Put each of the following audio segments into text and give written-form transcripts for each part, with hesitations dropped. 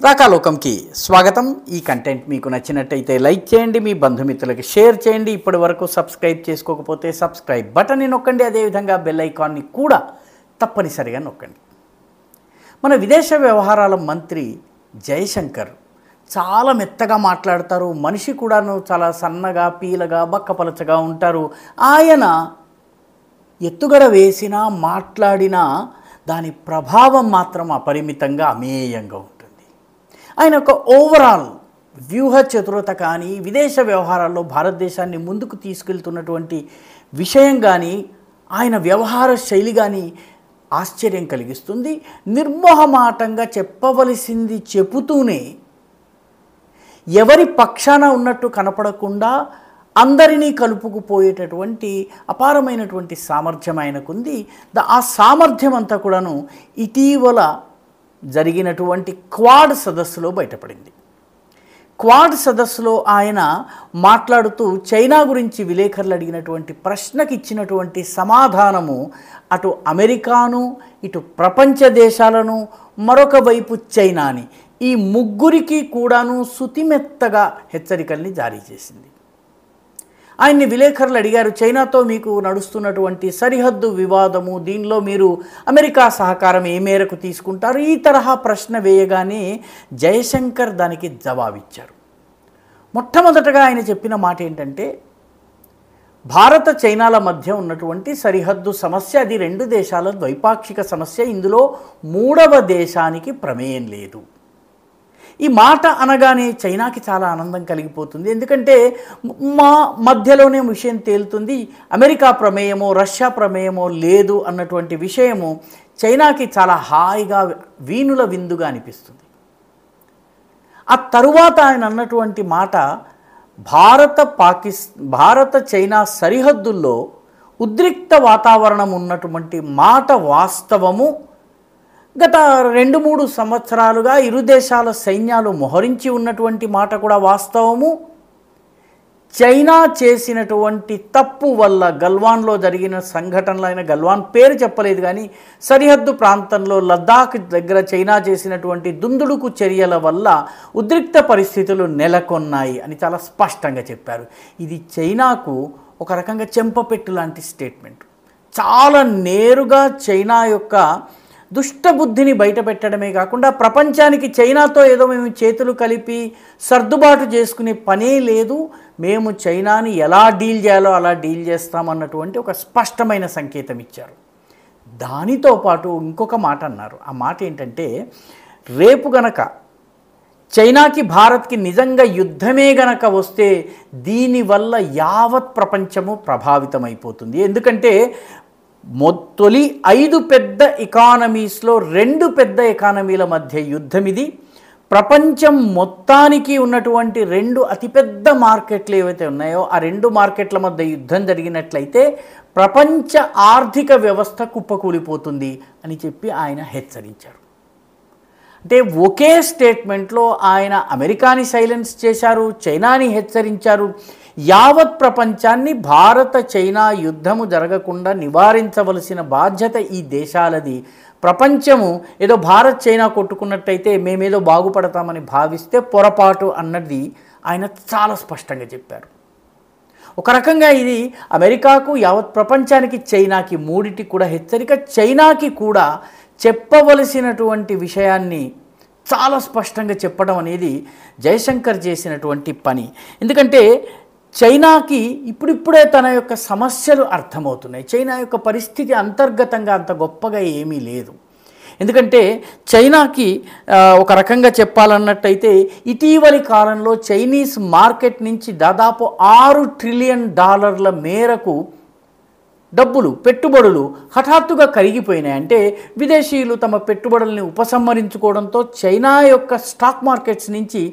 రాకాలోకంకి స్వాగతం. ఈ కంటెంట్ మీకు నచ్చినట్టయితే లైక్ చేయండి, మీ బంధుమిత్రులకి షేర్ చేయండి. ఇప్పటి వరకు సబ్స్క్రైబ్ చేసుకోకపోతే సబ్స్క్రైబ్ బటన్ని నొక్కండి, అదేవిధంగా బెల్ ఐకాన్ని కూడా తప్పనిసరిగా నొక్కండి. మన విదేశ వ్యవహారాల మంత్రి జయశంకర్ చాలా మెత్తగా మాట్లాడతారు. మనిషి కూడాను చాలా సన్నగా, పీలగా, బక్కపలచగా ఉంటారు. ఆయన ఎత్తుగడ వేసినా మాట్లాడినా దాని ప్రభావం మాత్రం అపరిమితంగా అమేయంగా ఉంటుంది. ఆయన ఒక ఓవరాల్ వ్యూహ చతురత కానీ, విదేశ వ్యవహారాల్లో భారతదేశాన్ని ముందుకు తీసుకెళ్తున్నటువంటి విషయం కానీ, ఆయన వ్యవహార శైలి కానీ ఆశ్చర్యం కలిగిస్తుంది. నిర్మోహమాటంగా చెప్పవలసింది చెబుతూనే ఎవరి పక్షాన ఉన్నట్టు కనపడకుండా అందరినీ కలుపుకుపోయేటటువంటి అపారమైనటువంటి సామర్థ్యం ఆయనకుంది. ఆ సామర్థ్యం అంతా కూడాను ఇటీవల జరిగినటువంటి క్వాడ్ సదస్సులో బయటపడింది. క్వాడ్ సదస్సులో ఆయన మాట్లాడుతూ చైనా గురించి విలేకరులు అడిగినటువంటి ప్రశ్నకి ఇచ్చినటువంటి సమాధానము అటు అమెరికాను, ఇటు ప్రపంచ దేశాలను, మరొక వైపు చైనాని, ఈ ముగ్గురికి కూడాను సుతిమెత్తగా హెచ్చరికల్ని జారీ చేసింది. ఆయన్ని విలేకరులు అడిగారు, చైనాతో మీకు నడుస్తున్నటువంటి సరిహద్దు వివాదము, దీనిలో మీరు అమెరికా సహకారం ఏ మేరకు తీసుకుంటారు? ఈ తరహా ప్రశ్న వేయగానే జయశంకర్ దానికి జవాబిచ్చారు. మొట్టమొదటగా ఆయన చెప్పిన మాట ఏంటంటే, భారత చైనాల మధ్య ఉన్నటువంటి సరిహద్దు సమస్య అది రెండు దేశాల ద్వైపాక్షిక సమస్య, ఇందులో మూడవ దేశానికి ప్రమేయం లేదు. ఈ మాట అనగానే చైనాకి చాలా ఆనందం కలిగిపోతుంది. ఎందుకంటే మా మధ్యలోనే విషయం తేలుతుంది, అమెరికా ప్రమేయమో రష్యా ప్రమేయమో లేదు అన్నటువంటి విషయము చైనాకి చాలా హాయిగా వీణుల విందుగా అనిపిస్తుంది. ఆ తరువాత ఆయన అన్నటువంటి మాట, భారత చైనా సరిహద్దుల్లో ఉద్రిక్త వాతావరణం ఉన్నటువంటి మాట వాస్తవము. గత 2-3 సంవత్సరాలుగా ఇరు దేశాల సైన్యాలు మోహరించి ఉన్నటువంటి మాట కూడా వాస్తవము. చైనా చేసినటువంటి తప్పు వల్ల గల్వాన్లో జరిగిన సంఘటనలు, అయిన గల్వాన్ పేరు చెప్పలేదు కానీ సరిహద్దు ప్రాంతంలో లద్దాఖ్ దగ్గర చైనా చేసినటువంటి దుందుడుకు చర్యల వల్ల ఉద్రిక్త పరిస్థితులు నెలకొన్నాయి అని చాలా స్పష్టంగా చెప్పారు. ఇది చైనాకు ఒక రకంగా చెంపపెట్టు లాంటి స్టేట్మెంట్. చాలా నేరుగా చైనా యొక్క దుష్టబుద్ధిని బయటపెట్టడమే కాకుండా ప్రపంచానికి చైనాతో ఏదో మేము చేతులు కలిపి సర్దుబాటు చేసుకునే పనే లేదు, మేము చైనాని ఎలా డీల్ చేయాలో అలా డీల్ చేస్తామన్నటువంటి ఒక స్పష్టమైన సంకేతం ఇచ్చారు. దానితో పాటు ఇంకొక మాట అన్నారు. ఆ మాట ఏంటంటే, రేపు గనక చైనాకి భారత్కి నిజంగా యుద్ధమే గనక వస్తే దీనివల్ల యావత్ ప్రపంచము ప్రభావితమైపోతుంది. ఎందుకంటే తొలి 5 పెద్ద ఎకానమీస్లో 2 పెద్ద ఎకానమీల మధ్య యుద్ధం ఇది. ప్రపంచం మొత్తానికి ఉన్నటువంటి 2 అతిపెద్ద మార్కెట్లు ఏవైతే ఉన్నాయో ఆ 2 మార్కెట్ల మధ్య యుద్ధం జరిగినట్లయితే ప్రపంచ ఆర్థిక వ్యవస్థ కుప్పకూలిపోతుంది అని చెప్పి ఆయన హెచ్చరించారు. అంటే ఒకే స్టేట్మెంట్లో ఆయన అమెరికాని సైలెన్స్ చేశారు, చైనాని హెచ్చరించారు. యావత్ ప్రపంచాన్ని భారత చైనా యుద్ధము జరగకుండా నివారించవలసిన బాధ్యత ఈ దేశాలది. ప్రపంచము ఏదో భారత్ చైనా కొట్టుకున్నట్టయితే మేమేదో బాగుపడతామని భావిస్తే పొరపాటు అన్నది ఆయన చాలా స్పష్టంగా చెప్పారు. ఒక రకంగా ఇది అమెరికాకు, యావత్ ప్రపంచానికి, చైనాకి మూడిటికి కూడా హెచ్చరిక. చైనాకి కూడా చెప్పవలసినటువంటి విషయాన్ని చాలా స్పష్టంగా చెప్పడం అనేది జయశంకర్ చేసినటువంటి పని. ఎందుకంటే చైనాకి ఇప్పుడిప్పుడే తన యొక్క సమస్యలు అర్థమవుతున్నాయి. చైనా యొక్క పరిస్థితి అంతర్గతంగా అంత గొప్పగా ఏమీ లేదు. ఎందుకంటే చైనాకి ఒక రకంగా చెప్పాలన్నట్టయితే ఇటీవలి కాలంలో చైనీస్ మార్కెట్ నుంచి దాదాపు $6 ట్రిలియన్ మేరకు పెట్టుబడులు హఠాత్తుగా కరిగిపోయినాయి. అంటే విదేశీయులు తమ పెట్టుబడుల్ని ఉపసంహరించుకోవడంతో చైనా యొక్క స్టాక్ మార్కెట్స్ నుంచి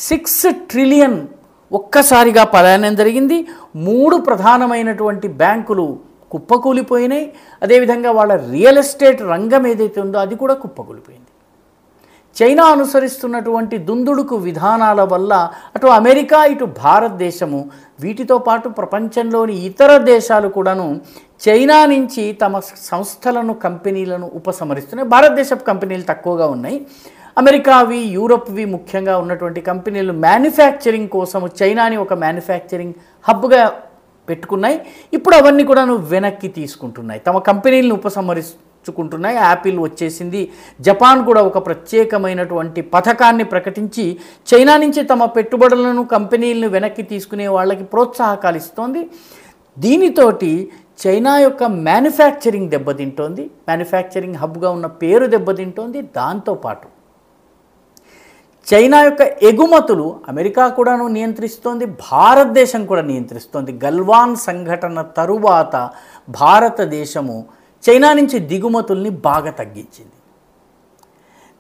6 ట్రిలియన్ ఒక్కసారిగా పలాయనం జరిగింది. 3 ప్రధానమైనటువంటి బ్యాంకులు కుప్పకూలిపోయినాయి. అదేవిధంగా వాళ్ళ రియల్ ఎస్టేట్ రంగం ఏదైతే ఉందో అది కూడా కుప్పకూలిపోయింది. చైనా అనుసరిస్తున్నటువంటి దుందుడుకు విధానాల వల్ల అటు అమెరికా, ఇటు భారతదేశము, వీటితో పాటు ప్రపంచంలోని ఇతర దేశాలు కూడాను చైనా నుంచి తమ సంస్థలను, కంపెనీలను ఉపసంహరిస్తున్నాయి. భారతదేశపు కంపెనీలు తక్కువగా ఉన్నాయి. అమెరికావి, యూరప్వి ముఖ్యంగా ఉన్నటువంటి కంపెనీలు మ్యానుఫ్యాక్చరింగ్ కోసము చైనాని ఒక మ్యానుఫ్యాక్చరింగ్ హబ్గా పెట్టుకున్నాయి. ఇప్పుడు అవన్నీ కూడా వెనక్కి తీసుకుంటున్నాయి, తమ కంపెనీలను ఉపసంహరించుకుంటున్నాయి. యాపిల్ వచ్చేసింది. జపాన్ కూడా ఒక ప్రత్యేకమైనటువంటి పథకాన్ని ప్రకటించి చైనా నుంచి తమ పెట్టుబడులను, కంపెనీలను వెనక్కి తీసుకునే వాళ్ళకి ప్రోత్సాహకాలు ఇస్తోంది. దీనితోటి చైనా యొక్క మ్యానుఫ్యాక్చరింగ్ దెబ్బతింటోంది, మ్యానుఫ్యాక్చరింగ్ హబ్గా ఉన్న పేరు దెబ్బతింటోంది. దాంతోపాటు చైనా యొక్క ఎగుమతులు అమెరికా కూడాను నియంత్రిస్తోంది, భారతదేశం కూడా నియంత్రిస్తోంది. గల్వాన్ సంఘటన తరువాత భారతదేశము చైనా నుంచి దిగుమతుల్ని బాగా తగ్గించింది.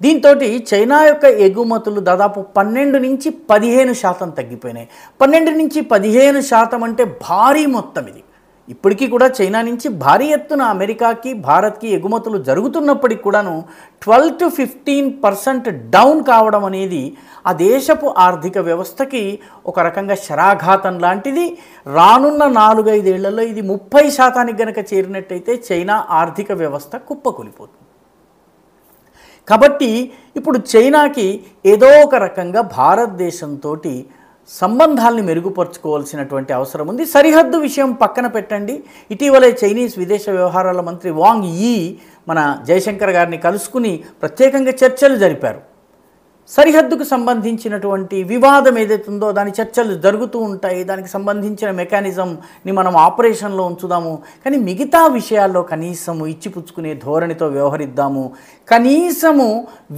దీంతో చైనా యొక్క ఎగుమతులు దాదాపు 12 నుంచి 15% తగ్గిపోయినాయి. 12 నుంచి 15% అంటే భారీ మొత్తం ఇది. ఇప్పటికీ కూడా చైనా నుంచి భారీ ఎత్తున అమెరికాకి, భారత్కి ఎగుమతులు జరుగుతున్నప్పటికీ కూడాను 12 to 15% డౌన్ కావడం అనేది ఆ దేశపు ఆర్థిక వ్యవస్థకి ఒక రకంగా శరాఘాతం లాంటిది. రానున్న 4-5 ఏళ్లలో ఇది 30% గనక చేరినట్టయితే చైనా ఆర్థిక వ్యవస్థ కుప్పకూలిపోతుంది. కాబట్టి ఇప్పుడు చైనాకి ఏదో ఒక రకంగా భారతదేశంతో సంబంధాలని మెరుగుపరుచుకోవాల్సినటువంటి అవసరం ఉంది. సరిహద్దు విషయం పక్కన పెట్టండి. ఇటీవలే చైనీస్ విదేశ వ్యవహారాల మంత్రి వాంగ్ యీ మన జయశంకర్ గారిని కలుసుకుని ప్రత్యేకంగా చర్చలు జరిపారు. సరిహద్దుకు సంబంధించినటువంటి వివాదం ఏదైతుందో దాని చర్చలు జరుగుతూ ఉంటాయి, దానికి సంబంధించిన మెకానిజంని మనం ఆపరేషన్లో ఉంచుదాము. కానీ మిగతా విషయాల్లో కనీసము ఇచ్చిపుచ్చుకునే ధోరణితో వ్యవహరిద్దాము. కనీసము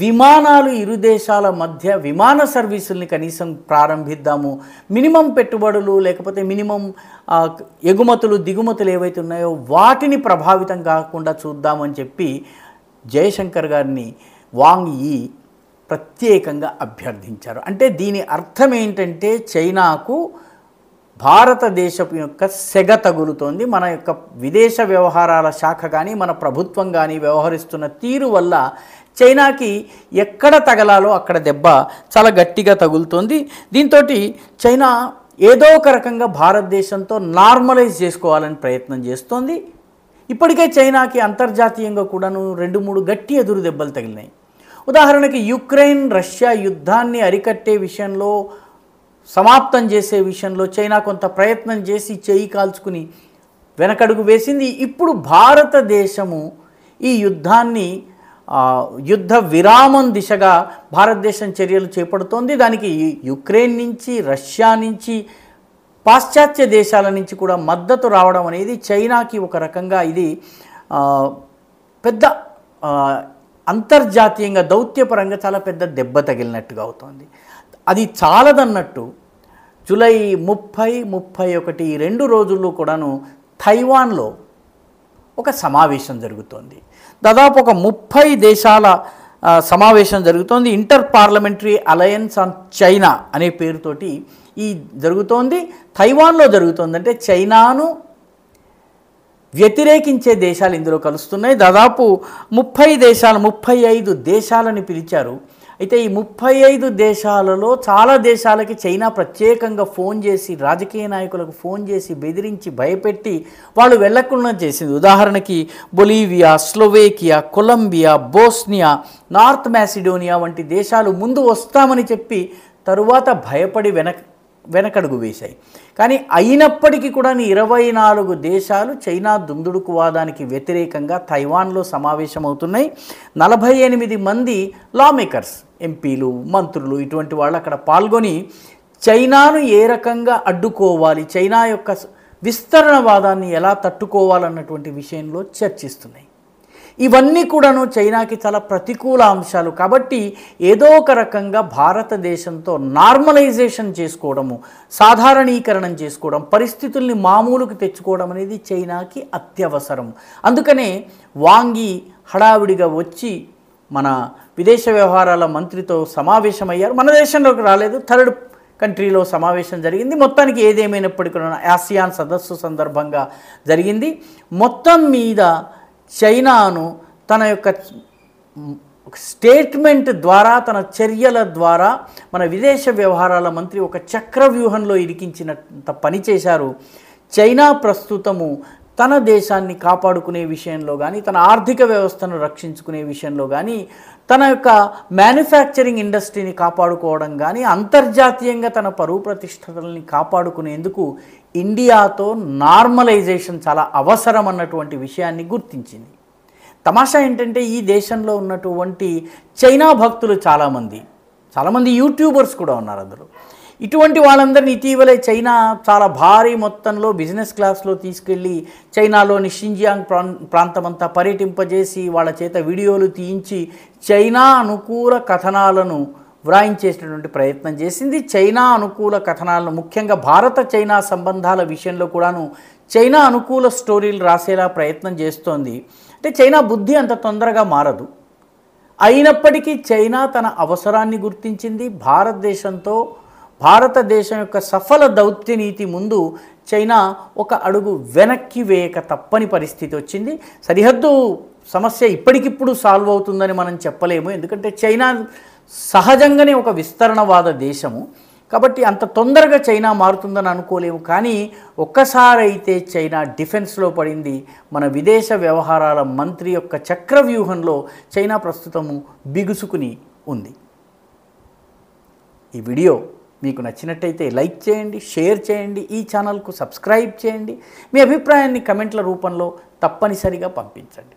విమానాలు ఇరు దేశాల మధ్య విమాన సర్వీసుల్ని కనీసం ప్రారంభిద్దాము. మినిమం పెట్టుబడులు లేకపోతే మినిమం ఎగుమతులు దిగుమతులు ఏవైతే ఉన్నాయో వాటిని ప్రభావితం కాకుండా చూద్దామని చెప్పి జయశంకర్ గారిని వాంగ్ యీ ప్రత్యేకంగా అభ్యర్థించారు. అంటే దీని అర్థం ఏంటంటే చైనాకు భారతదేశం యొక్క సెగ తగులుతోంది. మన యొక్క విదేశ వ్యవహారాల శాఖ కానీ మన ప్రభుత్వం కానీ వ్యవహరిస్తున్న తీరు వల్ల చైనాకి ఎక్కడ తగలాలో అక్కడ దెబ్బ చాలా గట్టిగా తగులుతోంది. దీంతో చైనా ఏదో ఒక రకంగా భారతదేశంతో నార్మలైజ్ చేసుకోవాలని ప్రయత్నం చేస్తోంది. ఇప్పటికే చైనాకి అంతర్జాతీయంగా కూడాను 2-3 గట్టి ఎదురు దెబ్బలు తగిలినాయి. ఉదాహరణకి యుక్రెయిన్ రష్యా యుద్ధాన్ని అరికట్టే విషయంలో, సమాప్తం చేసే విషయంలో చైనా కొంత ప్రయత్నం చేసి చేయి కాల్చుకుని వెనకడుగు వేసింది. ఇప్పుడు భారతదేశము ఈ యుద్ధాన్ని యుద్ధ విరామం దిశగా భారతదేశం చర్యలు చేపడుతోంది. దానికి యుక్రెయిన్ నుంచి, రష్యా నుంచి, పాశ్చాత్య దేశాల నుంచి కూడా మద్దతు రావడం అనేది చైనాకి ఒక రకంగా ఇది పెద్ద అంతర్జాతీయంగా దౌత్యపరంగా చాలా పెద్ద దెబ్బ తగిలినట్టుగా అవుతోంది. అది చాలదన్నట్టు జూలై 30, 31 ఈ 2 రోజుల్లో కూడాను తైవాన్లో ఒక సమావేశం జరుగుతోంది. దాదాపు ఒక 30 దేశాల సమావేశం జరుగుతోంది. Inter parliamentary alliance on China అనే పేరుతోటి ఈ జరుగుతోంది. తైవాన్లో జరుగుతోంది. అంటే చైనాను వ్యతిరేకించే దేశాలు ఇందులో కలుస్తున్నాయి. దాదాపు 35 దేశాలని పిలిచారు. అయితే ఈ 35 దేశాలలో చాలా దేశాలకి చైనా ప్రత్యేకంగా ఫోన్ చేసి, రాజకీయ నాయకులకు ఫోన్ చేసి బెదిరించి భయపెట్టి వాళ్ళు వెళ్లకుండా చేసింది. ఉదాహరణకి Bolivia, Slovakia, Colombia, Bosnia, North Macedonia వంటి దేశాలు ముందు వస్తామని చెప్పి తరువాత భయపడి వెనకడుగు వేశాయి. కానీ అయినప్పటికీ కూడా 24 దేశాలు చైనా దుందుడుకువాదానికి వ్యతిరేకంగా తైవాన్లో సమావేశమవుతున్నాయి. 48 మంది లా మేకర్స్, ఎంపీలు, మంత్రులు ఇటువంటి వాళ్ళు అక్కడ పాల్గొని చైనాను ఏ రకంగా అడ్డుకోవాలి, చైనా యొక్క విస్తరణవాదాన్ని ఎలా తట్టుకోవాలన్నటువంటి విషయంలో చర్చిస్తున్నాయి. ఇవన్నీ కూడాను చైనాకి చాలా ప్రతికూల అంశాలు. కాబట్టి ఏదో ఒక రకంగా భారతదేశంతో నార్మలైజేషన్ చేసుకోవడము, సాధారణీకరణం చేసుకోవడం, పరిస్థితుల్ని మామూలుకు తెచ్చుకోవడం అనేది చైనాకి అత్యవసరం. అందుకనే వాంగ్ యీ హడావిడిగా వచ్చి మన విదేశ వ్యవహారాల మంత్రితో సమావేశమయ్యారు. మన దేశంలోకి రాలేదు, థర్డ్ కంట్రీలో సమావేశం జరిగింది. మొత్తానికి ఏదేమైనప్పటికీ ఆసియాన్ సదస్సు సందర్భంగా జరిగింది. మొత్తం మీద చైనాను తన యొక్క స్టేట్మెంట్ ద్వారా, తన చర్యల ద్వారా మన విదేశ వ్యవహారాల మంత్రి ఒక చక్రవ్యూహంలో ఇరికించినంత పని చేశారు. చైనా ప్రస్తుతము తన దేశాన్ని కాపాడుకునే విషయంలో కానీ, తన ఆర్థిక వ్యవస్థను రక్షించుకునే విషయంలో కానీ తన యొక్క మ్యానుఫ్యాక్చరింగ్ ఇండస్ట్రీని కాపాడుకోవడం కానీ అంతర్జాతీయంగా తన పరువు ప్రతిష్టలని కాపాడుకునేందుకు ఇండియాతో నార్మలైజేషన్ చాలా అవసరం అన్నటువంటి విషయాన్ని గుర్తించింది. తమాషా ఏంటంటే ఈ దేశంలో ఉన్నటువంటి చైనా భక్తులు చాలామంది యూట్యూబర్స్ కూడా ఉన్నారు అందులో. ఇటువంటి వాళ్ళందరినీ ఇటీవలే చైనా చాలా భారీ మొత్తంలో బిజినెస్ క్లాస్లో తీసుకెళ్ళి చైనాలోని షింజియాంగ్ ప్రాంతమంతా పర్యటింపజేసి వాళ్ళ చేత వీడియోలు తీయించి చైనా అనుకూల కథనాలను వ్రాయించేటటువంటి ప్రయత్నం చేసింది. చైనా అనుకూల కథనాలను ముఖ్యంగా భారత చైనా సంబంధాల విషయంలో కూడాను చైనా అనుకూల స్టోరీలు రాసేలా ప్రయత్నం చేస్తోంది. అంటే చైనా బుద్ధి అంత తొందరగా మారదు. అయినప్పటికీ చైనా తన అవసరాన్ని గుర్తించింది. భారతదేశం యొక్క సఫల దౌత్య నీతి ముందు చైనా ఒక అడుగు వెనక్కి వేయక తప్పని పరిస్థితి వచ్చింది. సరిహద్దు సమస్య ఇప్పటికిప్పుడు సాల్వ్ అవుతుందని మనం చెప్పలేము, ఎందుకంటే చైనా సహజంగానే ఒక విస్తరణవాద దేశము కాబట్టి అంత తొందరగా చైనా మారుతుందని అనుకోలేము. కానీ ఒక్కసారి అయితే చైనా డిఫెన్స్లో పడింది. మన విదేశ వ్యవహారాల మంత్రి యొక్క చక్రవ్యూహంలో చైనా ప్రస్తుతము బిగుసుకుని ఉంది. ఈ వీడియో మీకు నచ్చినట్టయితే లైక్ చేయండి, షేర్ చేయండి, ఈ ఛానల్కు సబ్స్క్రైబ్ చేయండి. మీ అభిప్రాయాన్ని కమెంట్ల రూపంలో తప్పనిసరిగా పంపించండి.